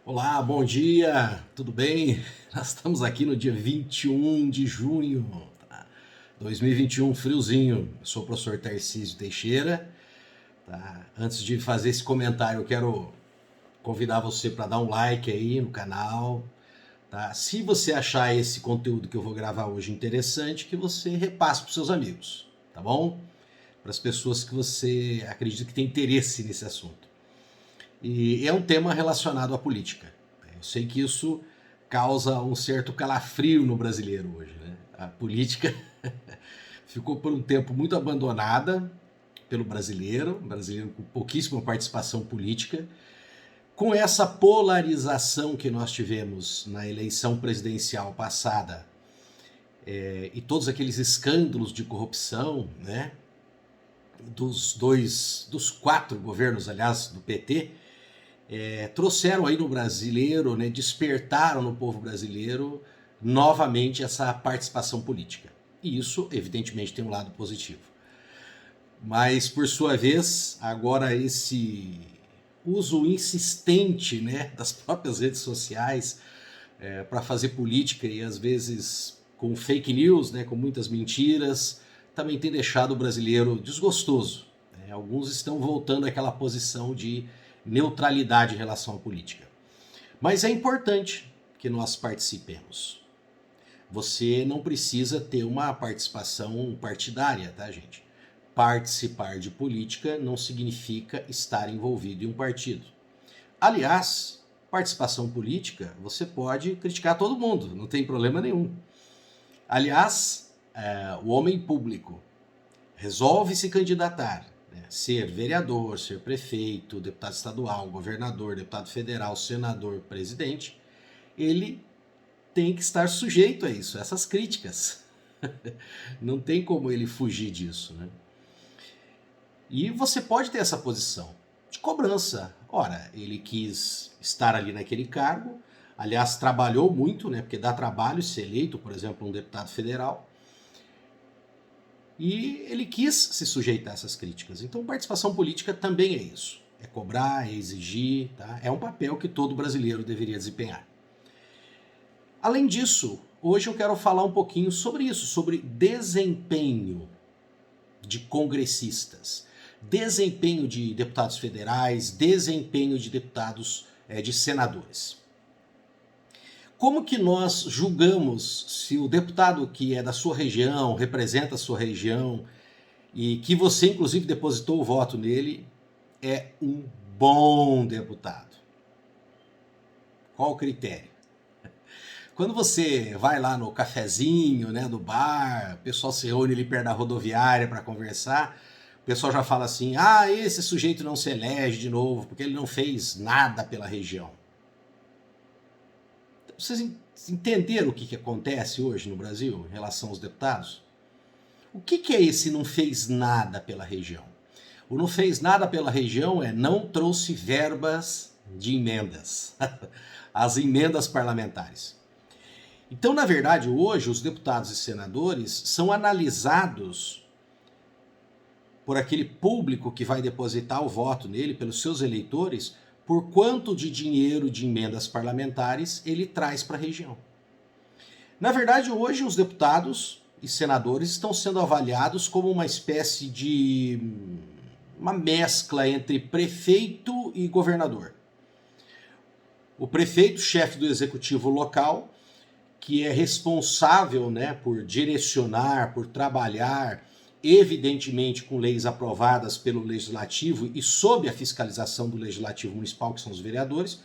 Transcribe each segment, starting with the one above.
Olá, bom dia, tudo bem? Nós estamos aqui no dia 21 de junho, tá? 2021, friozinho. Eu sou o professor Tarcísio Teixeira, tá? Antes de fazer esse comentário, eu quero convidar você para dar um like aí no canal, tá? Se você achar esse conteúdo que eu vou gravar hoje interessante, que você repasse para os seus amigos, tá bom? Para as pessoas que você acredita que tem interesse nesse assunto. E é um tema relacionado à política. Eu sei que isso causa um certo calafrio no brasileiro hoje, né? A política ficou por um tempo muito abandonada pelo brasileiro, um brasileiro com pouquíssima participação política. Com essa polarização que nós tivemos na eleição presidencial passada, e todos aqueles escândalos de corrupção, né? Dos quatro governos, aliás, do PT, trouxeram aí no brasileiro, né, despertaram no povo brasileiro novamente essa participação política. E isso, evidentemente, tem um lado positivo. Mas, por sua vez, agora esse uso insistente, né, das próprias redes sociais para fazer política e às vezes com fake news, né, com muitas mentiras, também tem deixado o brasileiro desgostoso. Né? Alguns estão voltando àquela posição de neutralidade em relação à política. Mas é importante que nós participemos. Você não precisa ter uma participação partidária, tá, gente? Participar de política não significa estar envolvido em um partido. Aliás, participação política, você pode criticar todo mundo, não tem problema nenhum. Aliás, o homem público resolve se candidatar, né, ser vereador, ser prefeito, deputado estadual, governador, deputado federal, senador, presidente, ele tem que estar sujeito a isso, a essas críticas. Não tem como ele fugir disso, né? E você pode ter essa posição de cobrança. Ora, ele quis estar ali naquele cargo, aliás, trabalhou muito, né? Porque dá trabalho ser eleito, por exemplo, um deputado federal. E ele quis se sujeitar a essas críticas. Então, participação política também é isso. É cobrar, é exigir, tá? É um papel que todo brasileiro deveria desempenhar. Além disso, hoje eu quero falar um pouquinho sobre isso, sobre desempenho de congressistas, desempenho de deputados federais, desempenho de deputados, de senadores. Como que nós julgamos se o deputado que é da sua região, representa a sua região, e que você inclusive depositou o voto nele, é um bom deputado? Qual o critério? Quando você vai lá no cafezinho, né, do bar, o pessoal se reúne ali perto da rodoviária para conversar, o pessoal já fala assim: ah, esse sujeito não se elege de novo porque ele não fez nada pela região. Vocês entenderam o que acontece hoje no Brasil em relação aos deputados? O que é esse não fez nada pela região? O não fez nada pela região é não trouxe verbas de emendas, as emendas parlamentares. Então, na verdade, hoje os deputados e senadores são analisados por aquele público que vai depositar o voto nele, pelos seus eleitores, por quanto de dinheiro de emendas parlamentares ele traz para a região. Na verdade, hoje os deputados e senadores estão sendo avaliados como uma espécie de uma mescla entre prefeito e governador. O prefeito, chefe do executivo local, que é responsável, né, por direcionar, por trabalhar, evidentemente com leis aprovadas pelo Legislativo e sob a fiscalização do Legislativo Municipal, que são os vereadores,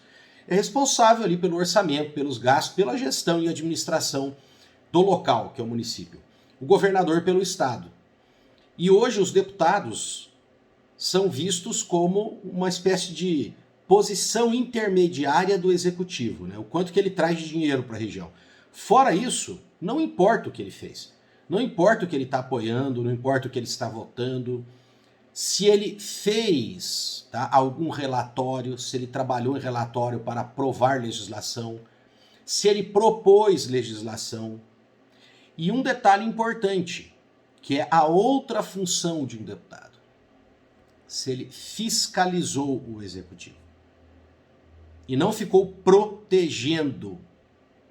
é responsável ali pelo orçamento, pelos gastos, pela gestão e administração do local, que é o município. O governador pelo Estado. E hoje os deputados são vistos como uma espécie de posição intermediária do Executivo, né? O quanto que ele traz de dinheiro para a região. Fora isso, não importa o que ele fez. Não importa o que ele está apoiando, não importa o que ele está votando. Se ele fez, tá, algum relatório, se ele trabalhou em relatório para aprovar legislação, se ele propôs legislação. E um detalhe importante, que é a outra função de um deputado. Se ele fiscalizou o executivo. e não ficou protegendo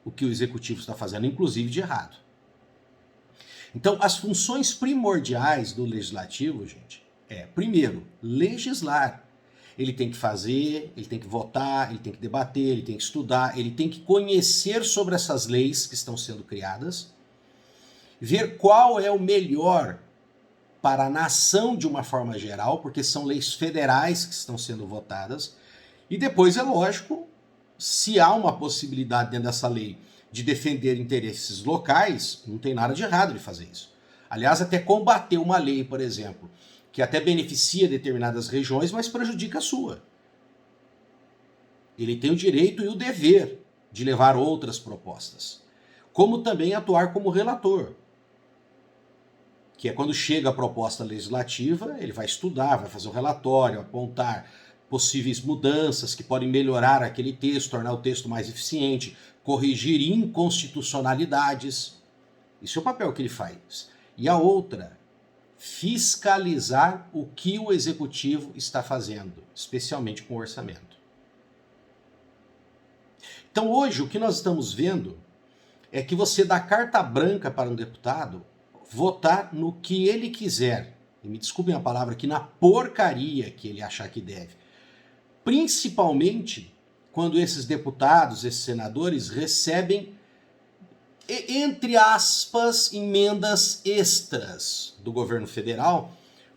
o que o executivo está fazendo, inclusive de errado. Então, as funções primordiais do legislativo, gente, primeiro, legislar. Ele tem que fazer, ele tem que votar, ele tem que debater, ele tem que estudar, ele tem que conhecer sobre essas leis que estão sendo criadas, ver qual é o melhor para a nação de uma forma geral, porque são leis federais que estão sendo votadas, e depois, é lógico, se há uma possibilidade dentro dessa lei de defender interesses locais, não tem nada de errado de fazer isso. Aliás, até combater uma lei, por exemplo, que até beneficia determinadas regiões, mas prejudica a sua. Ele tem o direito e o dever de levar outras propostas, como também atuar como relator, que é quando chega a proposta legislativa, ele vai estudar, vai fazer um relatório, apontar possíveis mudanças que podem melhorar aquele texto, tornar o texto mais eficiente, corrigir inconstitucionalidades. Isso é o papel que ele faz. E a outra, fiscalizar o que o executivo está fazendo, especialmente com o orçamento. Então hoje o que nós estamos vendo é que você dá carta branca para um deputado votar no que ele quiser, e me desculpem a palavra aqui, na porcaria que ele achar que deve. Principalmente quando esses deputados, esses senadores recebem, entre aspas, emendas extras do governo federal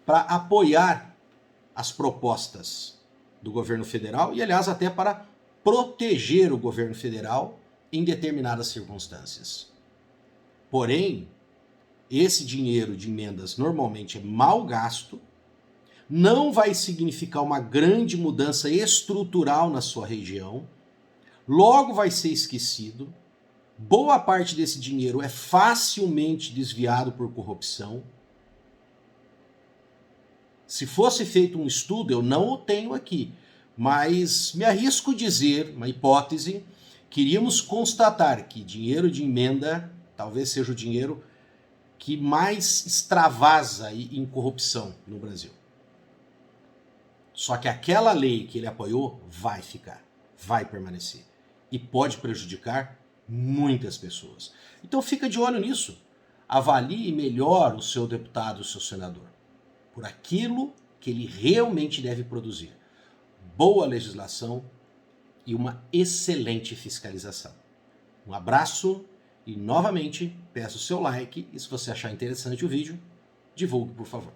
para apoiar as propostas do governo federal e, aliás, até para proteger o governo federal em determinadas circunstâncias. Porém, esse dinheiro de emendas normalmente é mal gasto, não vai significar uma grande mudança estrutural na sua região, logo vai ser esquecido, boa parte desse dinheiro é facilmente desviado por corrupção. Se fosse feito um estudo, eu não o tenho aqui, mas me arrisco a dizer, uma hipótese, que iríamos constatar que dinheiro de emenda talvez seja o dinheiro que mais extravasa em corrupção no Brasil. Só que aquela lei que ele apoiou vai ficar, vai permanecer e pode prejudicar muitas pessoas. Então fica de olho nisso. Avalie melhor o seu deputado, o seu senador, por aquilo que ele realmente deve produzir. Boa legislação e uma excelente fiscalização. Um abraço e novamente peço o seu like e se você achar interessante o vídeo, divulgue por favor.